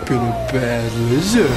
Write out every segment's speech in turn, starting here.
Professor.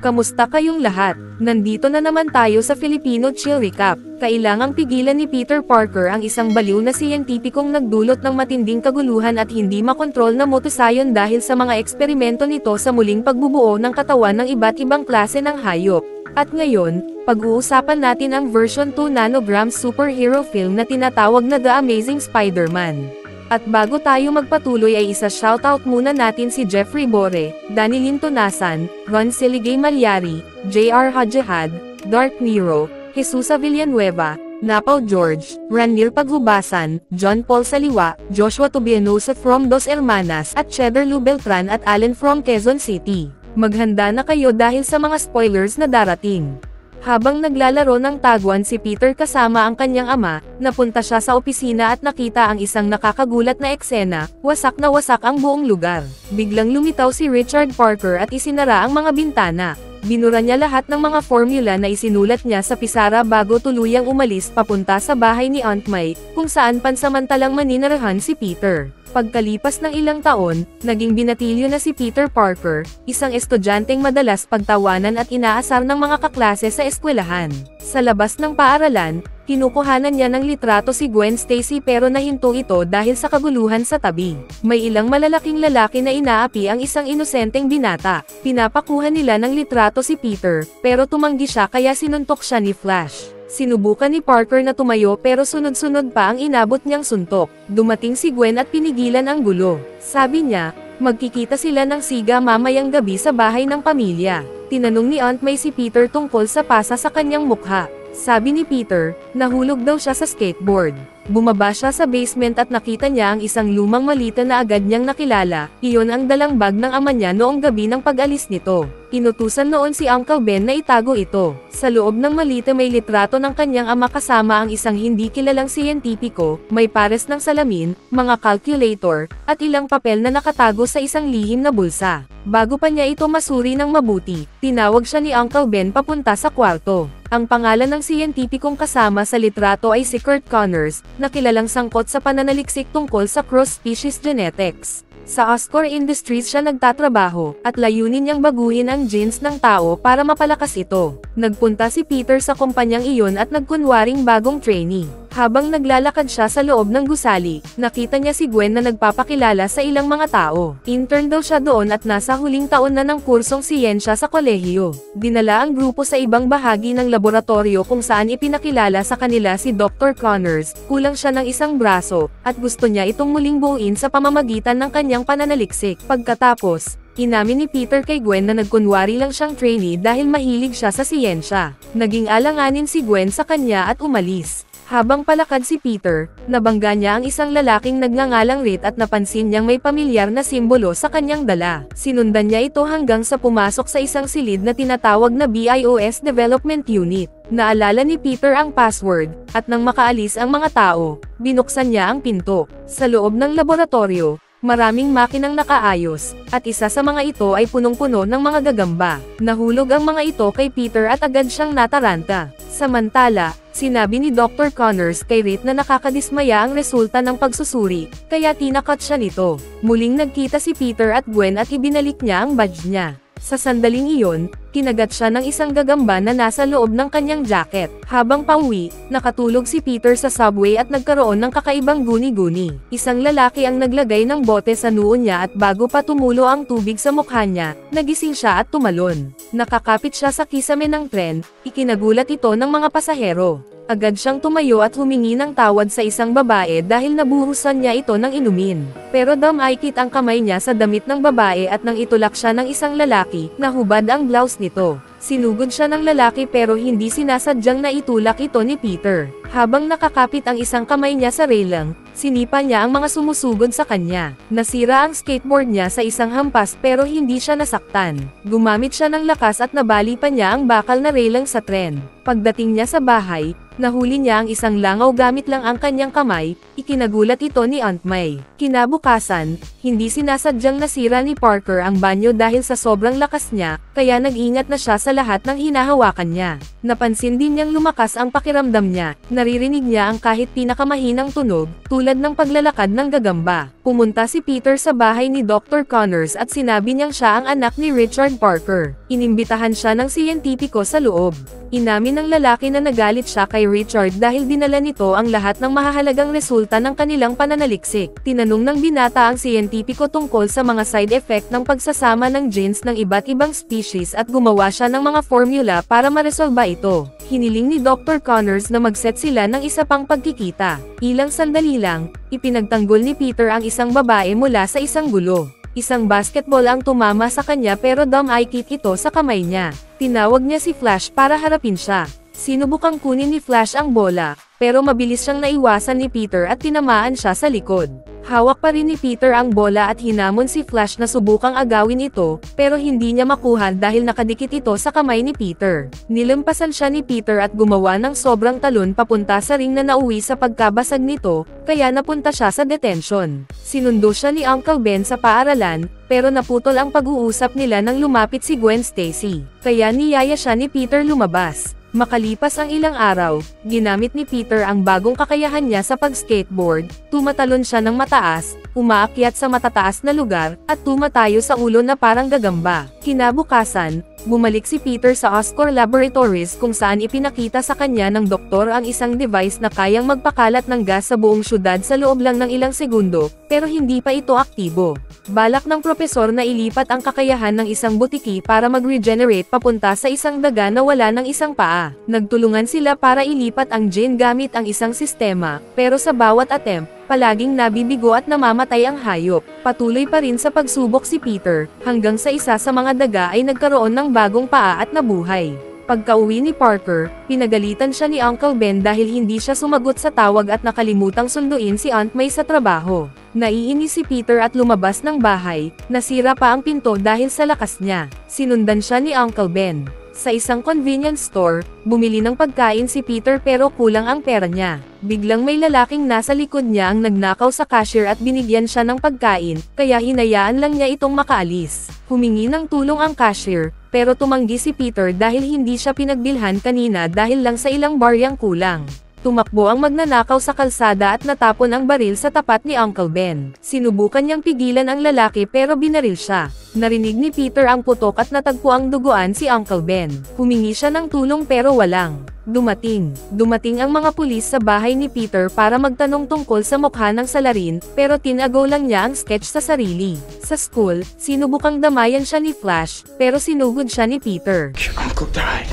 Kamusta kayong lahat? Nandito na naman tayo sa Filipino Chill Recap. Kailangang pigilan ni Peter Parker ang isang baliw na siyentipikong nagdulot ng matinding kaguluhan at hindi makontrol na motosayon dahil sa mga eksperimento nito sa muling pagbubuo ng katawan ng iba't ibang klase ng hayop. At ngayon, pag-uusapan natin ang version 2 nanogram superhero film na tinatawag na The Amazing Spider-Man. At bago tayo magpatuloy ay isa-shoutout muna natin si Jeffrey Bore, Danilin Tonasan, Ron Siligay Malyari, J.R. Hajihad, Dark Nero, Jesusa Villanueva, Napaw George, Ranil Paghubasan, John Paul Saliwa, Joshua Tobianosa from Dos Hermanas at Cheddar Lu Beltran at Allen from Quezon City. Maghanda na kayo dahil sa mga spoilers na darating. Habang naglalaro ng taguan si Peter kasama ang kanyang ama, napunta siya sa opisina at nakita ang isang nakakagulat na eksena, wasak na wasak ang buong lugar. Biglang lumitaw si Richard Parker at isinara ang mga bintana. Binura niya lahat ng mga formula na isinulat niya sa pisara bago tuluyang umalis papunta sa bahay ni Aunt May, kung saan pansamantalang maninirahan si Peter. Pagkalipas ng ilang taon, naging binatilyo na si Peter Parker, isang estudyanteng madalas pagtawanan at inaasar ng mga kaklase sa eskwelahan. Sa labas ng paaralan, kinukuhanan niya ng litrato si Gwen Stacy pero nahinto ito dahil sa kaguluhan sa tabi. May ilang malalaking lalaki na inaapi ang isang inosenteng binata. Pinapakuha nila ng litrato si Peter, pero tumanggi siya kaya sinuntok siya ni Flash. Sinubukan ni Parker na tumayo pero sunod-sunod pa ang inabot niyang suntok. Dumating si Gwen at pinigilan ang gulo. Sabi niya, magkikita sila ng siga mamayang gabi sa bahay ng pamilya. Tinanong ni Aunt May si Peter tungkol sa pasa sa kanyang mukha. Sabi ni Peter, nahulog daw siya sa skateboard. Bumaba siya sa basement at nakita niya ang isang lumang malita na agad niyang nakilala. Iyon ang dalang bag ng ama niya noong gabi ng pag-alis nito. Inutusan noon si Uncle Ben na itago ito. Sa loob ng malita may litrato ng kanyang ama kasama ang isang hindi kilalang siyentipiko, may pares ng salamin, mga calculator, at ilang papel na nakatago sa isang lihim na bulsa. Bago pa niya ito masuri ng mabuti, tinawag siya ni Uncle Ben papunta sa kwarto. Ang pangalan ng siyentipikong kasama sa litrato ay si Kurt Connors, na kilalang sangkot sa pananaliksik tungkol sa cross-species genetics. Sa Oscorp Industries siya nagtatrabaho, at layunin niyang baguhin ang genes ng tao para mapalakas ito. Nagpunta si Peter sa kumpanyang iyon at nagkunwaring bagong trainee. Habang naglalakad siya sa loob ng gusali, nakita niya si Gwen na nagpapakilala sa ilang mga tao. Intern daw siya doon at nasa huling taon na ng kursong siyensya sa kolehiyo. Dinala ang grupo sa ibang bahagi ng laboratorio kung saan ipinakilala sa kanila si Dr. Connors, kulang siya ng isang braso, at gusto niya itong muling buuin sa pamamagitan ng kanyang pananaliksik. Pagkatapos, inamin ni Peter kay Gwen na nagkunwari lang siyang trainee dahil mahilig siya sa siyensya. Naging alanganin si Gwen sa kanya at umalis. Habang palakad si Peter, nabangga niya ang isang lalaking nagngangalang Reed at napansin niyang may pamilyar na simbolo sa kanyang dala. Sinundan niya ito hanggang sa pumasok sa isang silid na tinatawag na BIOS Development Unit. Naalala ni Peter ang password, at nang makaalis ang mga tao, binuksan niya ang pinto. Sa loob ng laboratorio, maraming makinang nakaayos, at isa sa mga ito ay punong-puno ng mga gagamba. Nahulog ang mga ito kay Peter at agad siyang nataranta. Samantala, sinabi ni Dr. Connors kay Reed na nakakadismaya ang resulta ng pagsusuri, kaya tinakat siya nito. Muling nagkita si Peter at Gwen at ibinalik niya ang badge niya. Sa sandaling iyon, kinagat siya ng isang gagamba na nasa loob ng kanyang jacket. Habang pauwi, nakatulog si Peter sa subway at nagkaroon ng kakaibang guni-guni. Isang lalaki ang naglagay ng bote sa noo niya at bago pa tumulo ang tubig sa mukha niya, nagising siya at tumalon. Nakakapit siya sa kisame ng tren, ikinagulat ito ng mga pasahero. Agad siyang tumayo at humingi ng tawad sa isang babae dahil nabuhusan niya ito ng inumin. Pero damaykit ang kamay niya sa damit ng babae at nang itulak siya ng isang lalaki, nahubad ang blouse nito. Sinugod siya ng lalaki pero hindi sinasadyang naitulak ito ni Peter. Habang nakakapit ang isang kamay niya sa railing, sinipa niya ang mga sumusugod sa kanya. Nasira ang skateboard niya sa isang hampas pero hindi siya nasaktan. Gumamit siya ng lakas at nabali pa niya ang bakal na railing sa tren. Pagdating niya sa bahay, nahuli niya ang isang langaw gamit lang ang kanyang kamay, ikinagulat ito ni Aunt May. Kinabukasan, hindi sinasadyang nasira ni Parker ang banyo dahil sa sobrang lakas niya, kaya nag-ingat na siya sa sa lahat ng hinahawakan niya. Napansin din niyang lumakas ang pakiramdam niya, naririnig niya ang kahit pinakamahinang tunog, tulad ng paglalakad ng gagamba. Pumunta si Peter sa bahay ni Dr. Connors at sinabi niyang siya ang anak ni Richard Parker. Inimbitahan siya ng siyentipiko sa loob. Inamin ng lalaki na nagalit siya kay Richard dahil dinala nito ang lahat ng mahahalagang resulta ng kanilang pananaliksik. Tinanong ng binata ang siyentipiko tungkol sa mga side effect ng pagsasama ng genes ng iba't ibang species at gumawa siya ng mga formula para maresolba ito. Hiniling ni Dr. Connors na mag-set sila ng isa pang pagkikita. Ilang sandali lang, ipinagtanggol ni Peter ang isang babae mula sa isang gulo. Isang basketball ang tumama sa kanya pero dumay-kick ito sa kamay niya. Tinawag niya si Flash para harapin siya. Sinubukang kunin ni Flash ang bola, pero mabilis siyang naiwasan ni Peter at tinamaan siya sa likod. Hawak pa rin ni Peter ang bola at hinamon si Flash na subukang agawin ito, pero hindi niya makuha dahil nakadikit ito sa kamay ni Peter. Nilampasan siya ni Peter at gumawa ng sobrang talon papunta sa ring na nauwi sa pagkabasag nito, kaya napunta siya sa detention. Sinundo siya ni Uncle Ben sa paaralan, pero naputol ang pag-uusap nila nang lumapit si Gwen Stacy. Kaya niyaya siya ni Peter lumabas. Makalipas ang ilang araw, ginamit ni Peter ang bagong kakayahan niya sa pag-skateboard, tumatalon siya ng mataas, umaakyat sa matataas na lugar, at tumatayo sa ulo na parang gagamba. Kinabukasan, bumalik si Peter sa Oscorp Laboratories kung saan ipinakita sa kanya ng doktor ang isang device na kayang magpakalat ng gas sa buong syudad sa loob lang ng ilang segundo, pero hindi pa ito aktibo. Balak ng propesor na ilipat ang kakayahan ng isang butiki para mag-regenerate papunta sa isang daga na wala ng isang paa. Nagtulungan sila para ilipat ang gene gamit ang isang sistema, pero sa bawat attempt, palaging nabibigo at namamatay ang hayop. Patuloy pa rin sa pagsubok si Peter, hanggang sa isa sa mga daga ay nagkaroon ng bagong paa at nabuhay. Pagka-uwi ni Parker, pinagalitan siya ni Uncle Ben dahil hindi siya sumagot sa tawag at nakalimutang sunduin si Aunt May sa trabaho. Naiinis si Peter at lumabas ng bahay, nasira pa ang pinto dahil sa lakas niya. Sinundan siya ni Uncle Ben. Sa isang convenience store, bumili ng pagkain si Peter pero kulang ang pera niya. Biglang may lalaking nasa likod niya ang nagnakaw sa cashier at binigyan siya ng pagkain, kaya hinayaan lang niya itong makaalis. Humingi ng tulong ang cashier, pero tumanggi si Peter dahil hindi siya pinagbilhan kanina dahil lang sa ilang baryang kulang. Tumakbo ang magnanakaw sa kalsada at natapon ang baril sa tapat ni Uncle Ben. Sinubukan niyang pigilan ang lalaki pero binaril siya. Narinig ni Peter ang putok at natagpo ang duguan si Uncle Ben. Humingi siya ng tulong pero walang dumating. Dumating ang mga pulis sa bahay ni Peter para magtanong tungkol sa mukha ng salarin, pero tinagaw lang niya ang sketch sa sarili. Sa school, sinubukang damayan siya ni Flash, pero sinugod siya ni Peter. Your uncle died.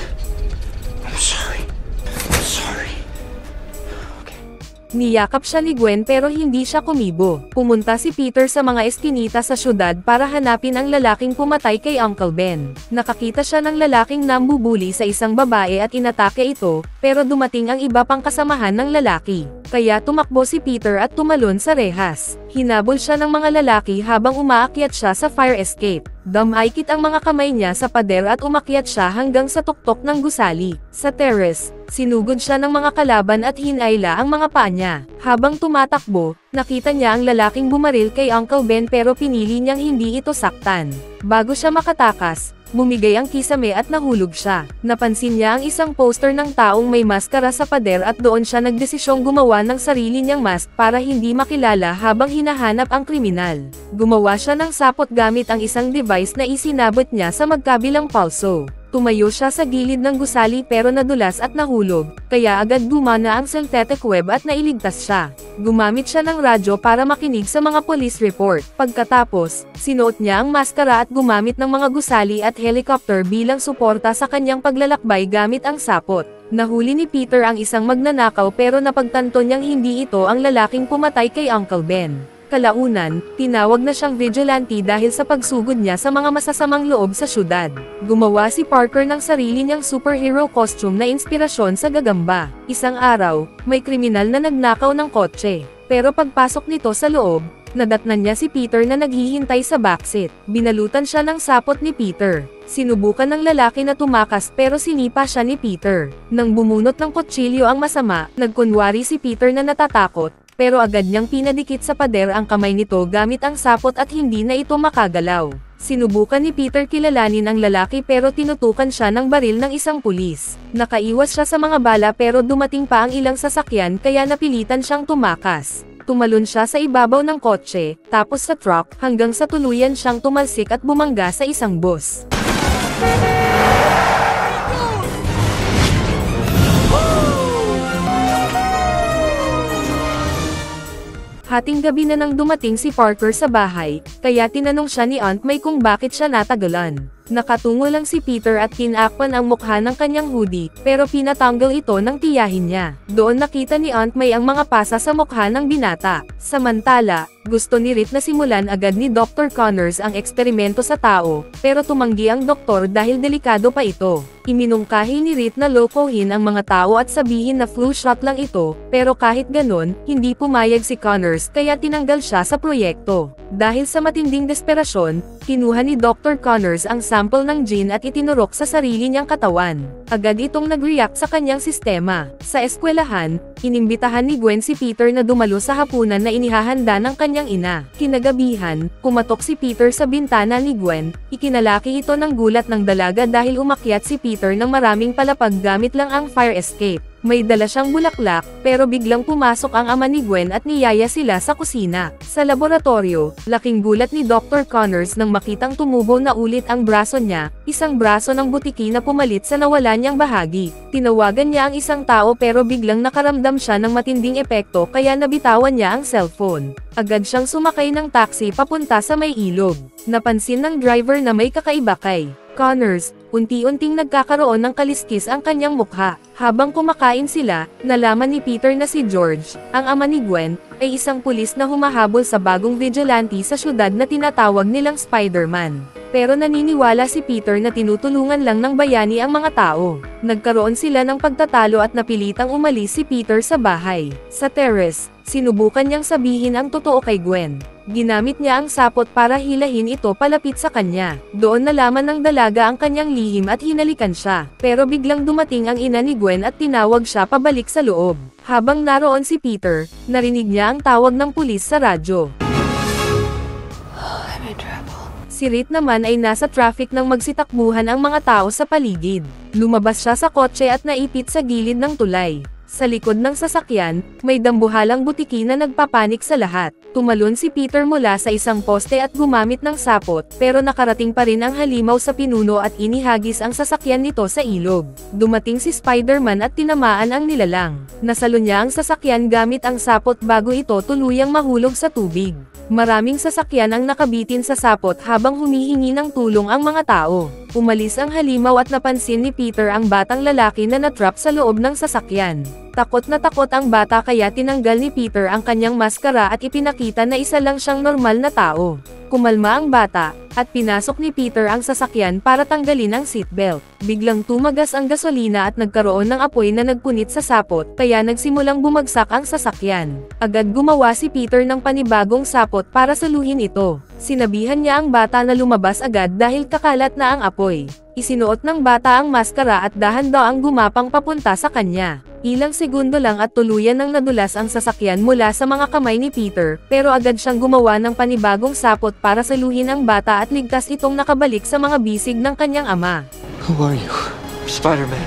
I'm sorry. I'm sorry. Niyakap siya ni Gwen pero hindi siya kumibo. Pumunta si Peter sa mga eskinita sa syudad para hanapin ang lalaking pumatay kay Uncle Ben. Nakakita siya ng lalaking nambubuli sa isang babae at inatake ito, pero dumating ang iba pang kasamahan ng lalaki. Kaya tumakbo si Peter at tumalon sa rehas. Hinabol siya ng mga lalaki habang umaakyat siya sa fire escape. Dumaykit ang mga kamay niya sa pader at umakyat siya hanggang sa tuktok ng gusali. Sa terrace, sinugod siya ng mga kalaban at hinayla ang mga paa niya. Habang tumatakbo, nakita niya ang lalaking bumaril kay Uncle Ben pero pinili niyang hindi ito saktan. Bago siya makatakas, bumigay ang kisame at nahulog siya. Napansin niya ang isang poster ng taong may maskara sa pader at doon siya nagdesisyong gumawa ng sarili niyang mask para hindi makilala habang hinahanap ang kriminal. Gumawa siya ng sapot gamit ang isang device na isinabot niya sa magkabilang palso. Tumayo siya sa gilid ng gusali pero nadulas at nahulog, kaya agad gumana ang synthetic web at nailigtas siya. Gumamit siya ng radyo para makinig sa mga police report. Pagkatapos, sinuot niya ang maskara at gumamit ng mga gusali at helicopter bilang suporta sa kanyang paglalakbay gamit ang sapot. Nahuli ni Peter ang isang magnanakaw pero napagtanto niyang hindi ito ang lalaking pumatay kay Uncle Ben. Kalaunan, tinawag na siyang vigilante dahil sa pagsugod niya sa mga masasamang loob sa syudad. Gumawa si Parker ng sarili niyang superhero costume na inspirasyon sa gagamba. Isang araw, may kriminal na nagnakaw ng kotse. Pero pagpasok nito sa loob, nadatnan niya si Peter na naghihintay sa backseat. Binalutan siya ng sapot ni Peter. Sinubukan ng lalaki na tumakas pero sinipa siya ni Peter. Nang bumunot ng kutsilyo ang masama, nagkunwari si Peter na natatakot. Pero agad niyang pinadikit sa pader ang kamay nito gamit ang sapot at hindi na ito makagalaw. Sinubukan ni Peter kilalanin ang lalaki pero tinutukan siya ng baril ng isang pulis. Nakaiwas siya sa mga bala pero dumating pa ang ilang sasakyan kaya napilitan siyang tumakas. Tumalon siya sa ibabaw ng kotse, tapos sa truck, hanggang sa tuluyan siyang tumalsik at bumangga sa isang bus. Hating gabi na nang dumating si Parker sa bahay, kaya tinanong siya ni Aunt May kung bakit siya natagalan. Nakatungo lang si Peter at tinakpan ang mukha ng kanyang hoodie, pero pinatanggal ito ng tiyahin niya. Doon nakita ni Aunt May ang mga pasa sa mukha ng binata. Samantala, gusto ni Rit na simulan agad ni Dr. Connors ang eksperimento sa tao, pero tumanggi ang doktor dahil delikado pa ito. Iminungkahi ni Rit na lokohin ang mga tao at sabihin na flu shot lang ito, pero kahit ganon, hindi pumayag si Connors kaya tinanggal siya sa proyekto. Dahil sa matinding desperasyon, kinuha ni Dr. Connors ang sample ng gene at itinurok sa sarili niyang katawan. Agad itong nag-react sa kanyang sistema. Sa eskwelahan, inimbitahan ni Gwen si Peter na dumalo sa hapunan na inihahanda ng kanyang ina. Kinagabihan, kumatok si Peter sa bintana ni Gwen, ikinalaki ito ng gulat ng dalaga dahil umakyat si Peter ng maraming palapag gamit lang ang fire escape. May dala siyang bulaklak, pero biglang pumasok ang ama ni Gwen at niyaya sila sa kusina. Sa laboratorio, laking gulat ni Dr. Connors nang makitang tumubo na ulit ang braso niya, isang braso ng butiki na pumalit sa nawala niyang bahagi. Tinawagan niya ang isang tao pero biglang nakaramdam siya ng matinding epekto kaya nabitawan niya ang cellphone. Agad siyang sumakay ng taxi papunta sa may ilog. Napansin ng driver na may kakaiba kay Connors, unti-unting nagkakaroon ng kaliskis ang kanyang mukha. Habang kumakain sila, nalaman ni Peter na si George, ang ama ni Gwen, ay isang pulis na humahabol sa bagong vigilante sa syudad na tinatawag nilang Spider-Man. Pero naniniwala si Peter na tinutulungan lang ng bayani ang mga tao. Nagkaroon sila ng pagtatalo at napilitang umalis si Peter sa bahay. Sa terrace, sinubukan niyang sabihin ang totoo kay Gwen. Ginamit niya ang sapot para hilahin ito palapit sa kanya. Doon nalaman ng dalaga ang kanyang lihim at hinalikan siya. Pero biglang dumating ang ina ni Gwen at tinawag siya pabalik sa loob. Habang naroon si Peter, narinig niya ang tawag ng pulis sa radyo. I'm in trouble. Si Rit naman ay nasa traffic nang magsitakbuhan ang mga tao sa paligid. Lumabas siya sa kotse at naipit sa gilid ng tulay. Sa likod ng sasakyan, may dambuhalang butiki na nagpapanik sa lahat. Tumalon si Peter mula sa isang poste at gumamit ng sapot, pero nakarating pa rin ang halimaw sa pinuno at inihagis ang sasakyan nito sa ilog. Dumating si Spider-Man at tinamaan ang nilalang. Nasalo niya ang sasakyan gamit ang sapot bago ito tuluyang mahulog sa tubig. Maraming sasakyan ang nakabitin sa sapot habang humihingi ng tulong ang mga tao. Umalis ang halimaw at napansin ni Peter ang batang lalaki na natrap sa loob ng sasakyan. Takot na takot ang bata kaya tinanggal ni Peter ang kanyang maskara at ipinakita na isa lang siyang normal na tao. Kumalma ang bata, at pinasok ni Peter ang sasakyan para tanggalin ang seatbelt. Biglang tumagas ang gasolina at nagkaroon ng apoy na nagpunit sa sapot, kaya nagsimulang bumagsak ang sasakyan. Agad gumawa si Peter ng panibagong sapot para saluhin ito. Sinabihan niya ang bata na lumabas agad dahil kakalat na ang apoy. Isinuot ng bata ang maskara at dahan-daang gumapang papunta sa kanya. Ilang segundo lang at tuluyan nang nadulas ang sasakyan mula sa mga kamay ni Peter, pero agad siyang gumawa ng panibagong sapot para saluhin ang bata at ligtas itong nakabalik sa mga bisig ng kanyang ama. Who are you? Spider-Man.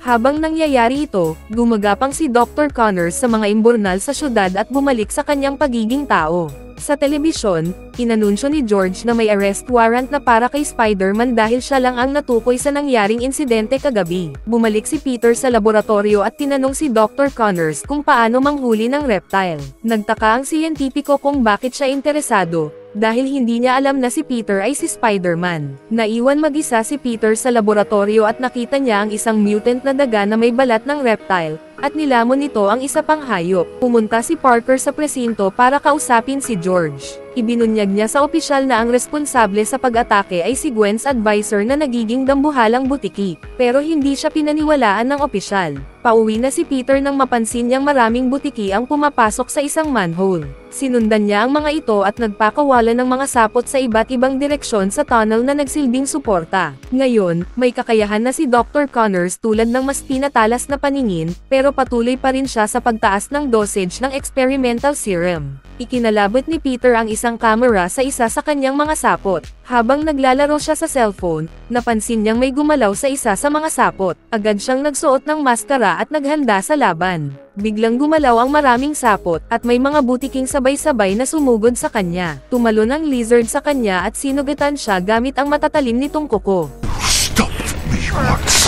Habang nangyayari ito, gumagapang si Dr. Connors sa mga imburnal sa syudad at bumalik sa kanyang pagiging tao. Sa telebisyon, inanunsyo ni George na may arrest warrant na para kay Spider-Man dahil siya lang ang natukoy sa nangyaring insidente kagabi. Bumalik si Peter sa laboratorio at tinanong si Dr. Connors kung paano manghuli ng reptile. Nagtaka ang siyentipiko kung bakit siya interesado, dahil hindi niya alam na si Peter ay si Spider-Man. Naiwan mag-isa si Peter sa laboratorio at nakita niya ang isang mutant na daga na may balat ng reptile, at nilamon nito ang isa pang hayop. Pumunta si Parker sa presinto para kausapin si George. Ibinunyag niya sa opisyal na ang responsable sa pag-atake ay si Gwen's advisor na nagiging dambuhalang butiki, pero hindi siya pinaniwalaan ng opisyal. Pauwi na si Peter nang mapansin niyang maraming butiki ang pumapasok sa isang manhole. Sinundan niya ang mga ito at nagpakawala ng mga sapot sa iba't ibang direksyon sa tunnel na nagsilbing suporta. Ngayon, may kakayahan na si Dr. Connors tulad ng mas pinatalas na paningin, pero patuloy pa rin siya sa pagtaas ng dosage ng experimental serum. Ikinalabot ni Peter ang isang camera sa isa sa kanyang mga sapot. Habang naglalaro siya sa cellphone, napansin niyang may gumalaw sa isa sa mga sapot. Agad siyang nagsuot ng maskara at naghanda sa laban. Biglang gumalaw ang maraming sapot at may mga butiking sabay-sabay na sumugod sa kanya. Tumalon ang lizard sa kanya at sinugatan siya gamit ang matatalim nitong kuko. Stop me once.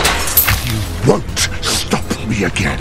You won't stop me again.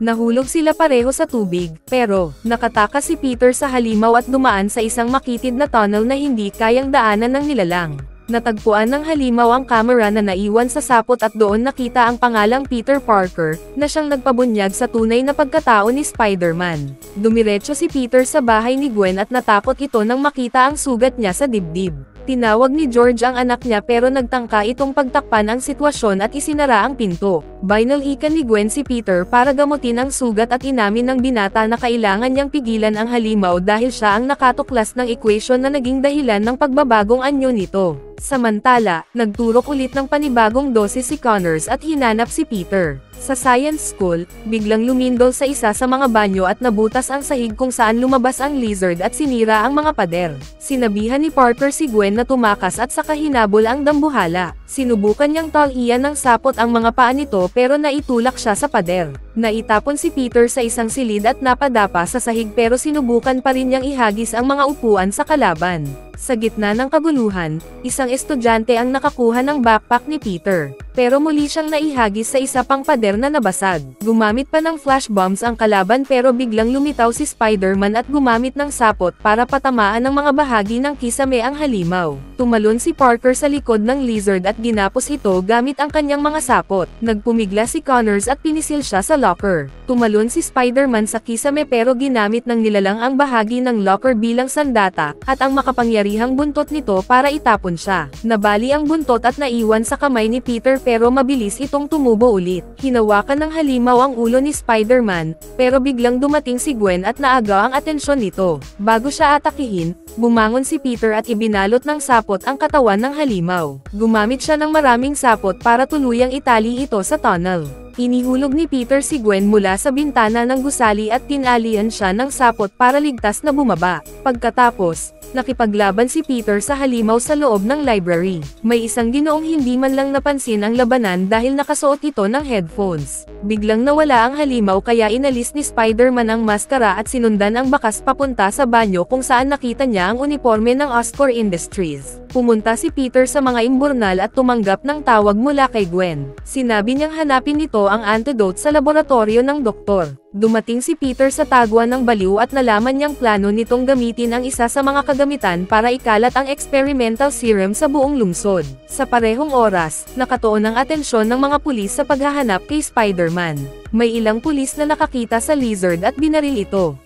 Nahulog sila pareho sa tubig, pero nakatakas si Peter sa halimaw at dumaan sa isang makitid na tunnel na hindi kayang daanan ng nilalang. Natagpuan ng halimaw ang camera na naiwan sa sapot at doon nakita ang pangalang Peter Parker, na siyang nagpabunyag sa tunay na pagkatao ni Spider-Man. Dumiretso si Peter sa bahay ni Gwen at natakot ito nang makita ang sugat niya sa dibdib. Tinawag ni George ang anak niya pero nagtangka itong pagtakpan ang sitwasyon at isinara ang pinto. Binalikan ni Gwen si Peter para gamutin ang sugat at inamin ng binata na kailangan niyang pigilan ang halimaw dahil siya ang nakatuklas ng equation na naging dahilan ng pagbabagong anyo nito. Samantala, nagturok ulit ng panibagong dosis si Connors at hinanap si Peter. Sa science school, biglang lumindol sa isa sa mga banyo at nabutas ang sahig kung saan lumabas ang lizard at sinira ang mga pader. Sinabihan ni Parker si Gwen na tumakas at saka hinabol ang dambuhala. Sinubukan niyang talian ng sapot ang mga paa nito pero naitulak siya sa pader. Naitapon si Peter sa isang silid at napadapa sa sahig pero sinubukan pa rin niyang ihagis ang mga upuan sa kalaban. Sa gitna ng kaguluhan, isang estudyante ang nakakuha ng backpack ni Peter. Pero muli siyang naihagis sa isa pang pader na nabasag. Gumamit pa ng flash bombs ang kalaban pero biglang lumitaw si Spider-Man at gumamit ng sapot para patamaan ng mga bahagi ng kisame ang halimaw. Tumalon si Parker sa likod ng lizard at ginapos ito gamit ang kanyang mga sapot. Nagpumigla si Connors at pinisil siya sa locker. Tumalon si Spider-Man sa kisame pero ginamit ng nilalang ang bahagi ng locker bilang sandata at ang makapangyarihang buntot nito para itapon siya. Nabali ang buntot at naiwan sa kamay ni Peter pero mabilis itong tumubo ulit. Hinawakan ng halimaw ang ulo ni Spider-Man, pero biglang dumating si Gwen at naagaw ang atensyon nito. Bago siya atakihin, bumangon si Peter at ibinalot ng sapot ang katawan ng halimaw. Gumamit siya ng maraming sapot para tuluyang itali ito sa tunnel. Inihulog ni Peter si Gwen mula sa bintana ng gusali at tinalian siya ng sapot para ligtas na bumaba. Pagkatapos, nakipaglaban si Peter sa halimaw sa loob ng library. May isang ginoong hindi man lang napansin ang labanan dahil nakasuot ito ng headphones. Biglang nawala ang halimaw kaya inalis ni Spider-Man ang maskara at sinundan ang bakas papunta sa banyo kung saan nakita niya ang uniforme ng Oscorp Industries. Pumunta si Peter sa mga imburnal at tumanggap ng tawag mula kay Gwen. Sinabi niyang hanapin nito ang antidote sa laboratorio ng doktor. Dumating si Peter sa tagwan ng baliw at nalaman niyang plano nitong gamitin ang isa sa mga kagamitan para ikalat ang experimental serum sa buong lungsod. Sa parehong oras, nakatuon ang atensyon ng mga pulis sa paghahanap kay Spider-Man. May ilang pulis na nakakita sa lizard at binaril ito.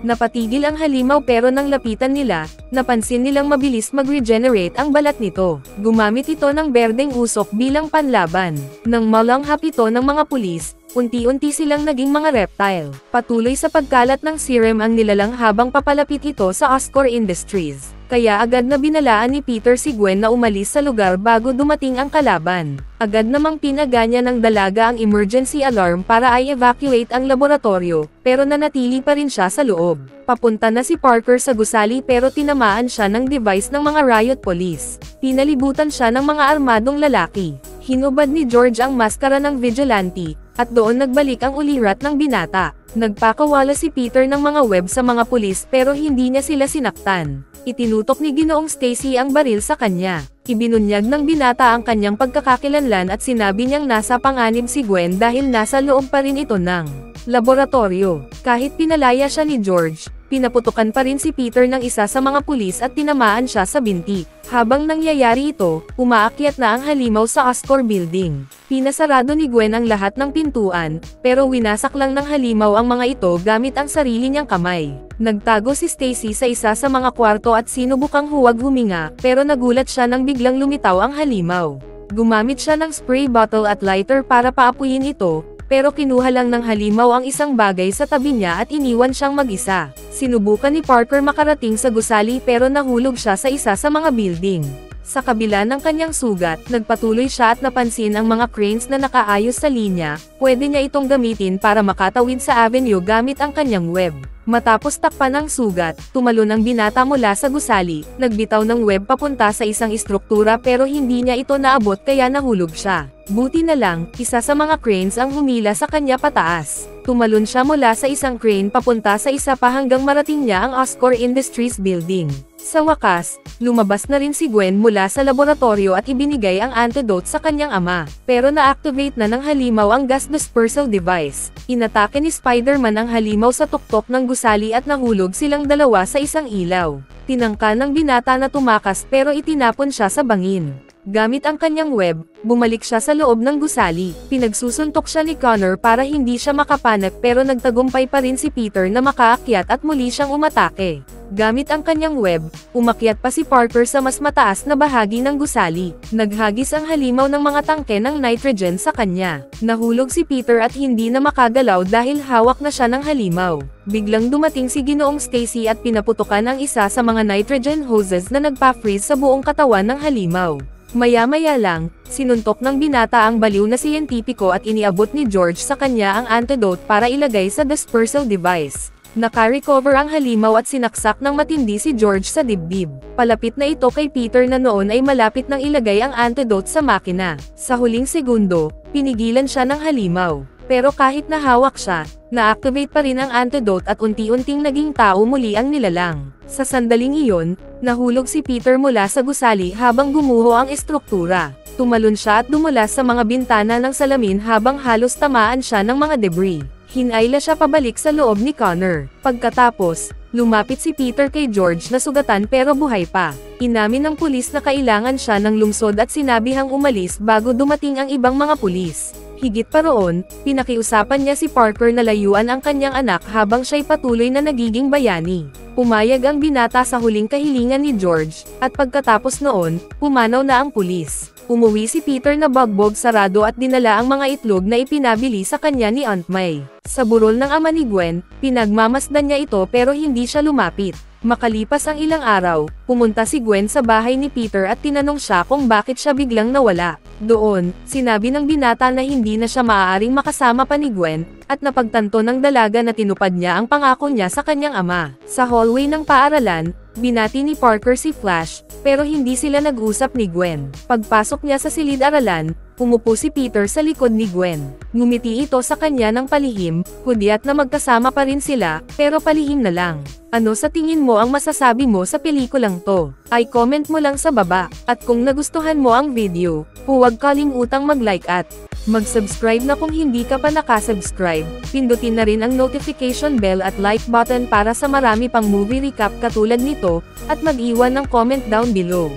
Napatigil ang halimaw pero nang lapitan nila, napansin nilang mabilis mag-regenerate ang balat nito. Gumamit ito ng berdeng usok bilang panlaban. Nang malanghap ito ng mga pulis, unti-unti silang naging mga reptile. Patuloy sa pagkalat ng serum ang nilalang habang papalapit ito sa Oscorp Industries. Kaya agad na binalaan ni Peter si Gwen na umalis sa lugar bago dumating ang kalaban. Agad namang pinaganya ng dalaga ang emergency alarm para i-evacuate ang laboratorio, pero nanatili pa rin siya sa loob. Papunta na si Parker sa gusali pero tinamaan siya ng device ng mga riot police. Pinalibutan siya ng mga armadong lalaki. Hinubad ni George ang maskara ng vigilante, at doon nagbalik ang ulirat ng binata. Nagpakawala si Peter ng mga web sa mga pulis pero hindi niya sila sinaktan. Itinutok ni Ginoong Stacy ang baril sa kanya. Ibinunyag ng binata ang kanyang pagkakakilanlan at sinabi niyang nasa panganib si Gwen dahil nasa loob pa rin ito ng laboratorio. Kahit pinalaya siya ni George, pinaputukan pa rin si Peter ng isa sa mga pulis at tinamaan siya sa binti. Habang nangyayari ito, umaakyat na ang halimaw sa Oscorp Building. Pinasarado ni Gwen ang lahat ng pintuan, pero winasak lang ng halimaw ang mga ito gamit ang sarili niyang kamay. Nagtago si Stacy sa isa sa mga kwarto at sinubukang huwag huminga, pero nagulat siya nang biglang lumitaw ang halimaw. Gumamit siya ng spray bottle at lighter para paapuyin ito, pero kinuha lang ng halimaw ang isang bagay sa tabi niya at iniwan siyang mag-isa. Sinubukan ni Parker makarating sa gusali pero nahulog siya sa isa sa mga building. Sa kabila ng kanyang sugat, nagpatuloy siya at napansin ang mga cranes na nakaayos sa linya. Pwede niya itong gamitin para makatawid sa avenue gamit ang kanyang web. Matapos takpan ang sugat, tumalon ang binata mula sa gusali, nagbitaw ng web papunta sa isang istruktura pero hindi niya ito naabot kaya nahulog siya. Buti na lang, isa sa mga cranes ang humila sa kanya pataas. Tumalon siya mula sa isang crane papunta sa isa pa hanggang marating niya ang Oscorp Industries building. Sa wakas, lumabas na rin si Gwen mula sa laboratorio at ibinigay ang antidote sa kanyang ama. Pero na-activate na ng halimaw ang gas dispersal device. Inatake ni Spider-Man ang halimaw sa tuktok ng gusali at nahulog silang dalawa sa isang ilaw. Tinangka ng binata na tumakas pero itinapon siya sa bangin. Gamit ang kanyang web, bumalik siya sa loob ng gusali. Pinagsusuntok siya ni Connor para hindi siya makapanat pero nagtagumpay pa rin si Peter na makaakyat at muli siyang umatake. Gamit ang kanyang web, umakyat pa si Parker sa mas mataas na bahagi ng gusali. Naghagis ang halimaw ng mga tangke ng nitrogen sa kanya. Nahulog si Peter at hindi na makagalaw dahil hawak na siya ng halimaw. Biglang dumating si Ginoong Stacy at pinaputukan ang isa sa mga nitrogen hoses na nagpa-freeze sa buong katawan ng halimaw. Maya-maya lang, sinuntok ng binata ang baliw na siyentipiko at iniabot ni George sa kanya ang antidote para ilagay sa dispersal device. Naka-recover ang halimaw at sinaksak ng matindi si George sa dibdib. Palapit na ito kay Peter na noon ay malapit nang ilagay ang antidote sa makina. Sa huling segundo, pinigilan siya ng halimaw. Pero kahit nahawak siya, na-activate pa rin ang antidote at unti-unting naging tao muli ang nilalang. Sa sandaling iyon, nahulog si Peter mula sa gusali habang gumuho ang estruktura. Tumalon siya at dumulas sa mga bintana ng salamin habang halos tamaan siya ng mga debris. Hinayla siya pabalik sa loob ni Connor. Pagkatapos, lumapit si Peter kay George na sugatan pero buhay pa. Inamin ng pulis na kailangan siya ng lungsod at sinabihang umalis bago dumating ang ibang mga pulis. Higit pa roon, pinakiusapan niya si Parker na layuan ang kanyang anak habang siya'y patuloy na nagiging bayani. Pumayag ang binata sa huling kahilingan ni George, at pagkatapos noon, pumanaw na ang pulis. Umuwi si Peter na bagbog sarado at dinala ang mga itlog na ipinabili sa kanya ni Aunt May. Sa burol ng ama ni Gwen, pinagmamasdan niya ito pero hindi siya lumapit. Makalipas ang ilang araw, pumunta si Gwen sa bahay ni Peter at tinanong siya kung bakit siya biglang nawala. Doon, sinabi ng binata na hindi na siya maaaring makasama pa ni Gwen, at napagtanto ng dalaga na tinupad niya ang pangako niya sa kanyang ama. Sa hallway ng paaralan, binati ni Parker si Flash, pero hindi sila nag-usap ni Gwen. Pagpasok niya sa silid-aralan, umupo si Peter sa likod ni Gwen. Ngumiti ito sa kanya ng palihim, hudyat na magkasama pa rin sila, pero palihim na lang. Ano sa tingin mo ang masasabi mo sa pelikulang to? Ay comment mo lang sa baba, at kung nagustuhan mo ang video, huwag kalimutang mag-like at mag-subscribe na kung hindi ka pa nakasubscribe. Pindutin na rin ang notification bell at like button para sa marami pang movie recap katulad nito, at mag-iwan ng comment down below.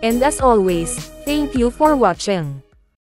And as always, thank you for watching.